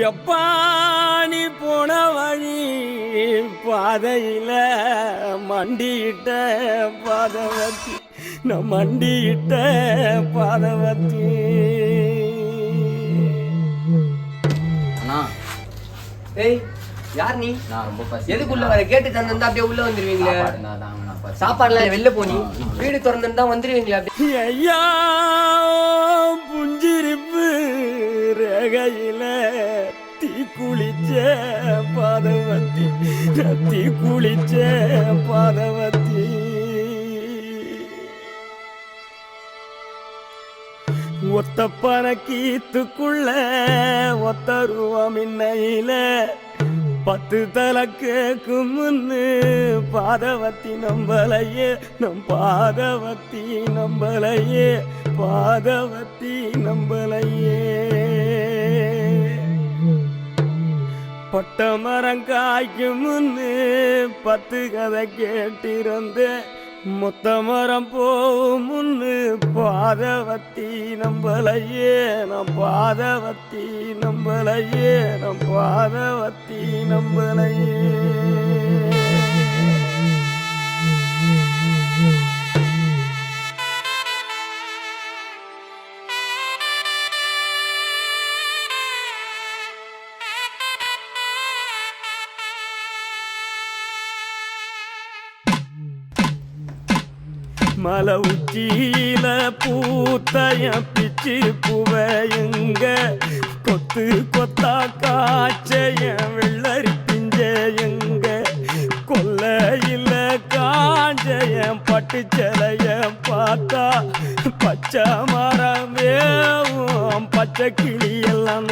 எப்பா நீ போன வழி பாதையில மண்டியிட்ட பாதவத்தி நான் மண்டியிட்ட பாதவத்தி. ஏய் யார் நீ? நான் ரொம்ப பசி. எதுக்குள்ள வர? கேட்டு தந்திருந்தா அப்படியே உள்ள வந்துருவீங்களே. சாப்பாடுலாம் வெளில போனி வீடு திறந்துருந்தா வந்துருவீங்களே அப்படியே. ஐயா புஞ்சிரிப்பு ரேகையில தீ குளிச்ச பாதவத்தி தீ குளிச்ச பாதவத்தி. ஒத்த பணக்கீத்துக்குள்ள ஒத்த ரூபம் இன்னையில 10 தலை கேக்கும் முன்னு பாதவத்தி நம்பலையே நம் பாதவத்தி நம்பலையே பாதவத்தி நம்பலையே. பட்ட மரம் காய்க்கும் முன்னு 10 கதை கேட்டிருந்தேன். மொத்த மரம் போகும் முன்னு பாதவத்தி நம்பலையே நம் பாதவத்தி நம்பலையே நம் பாதவத்தி நம்பலையே. மலை உச்சியில பூத்தைய பிச்சு புவையுங்க கொத்து கொத்தா காய்ச்சைய வெள்ளரி பிஞ்சையுங்க கொல்லையில காஞ்சைய பட்டு சிலைய பார்த்தா பச்சை மரமேவும் பச்சை கிளி எல்லாம்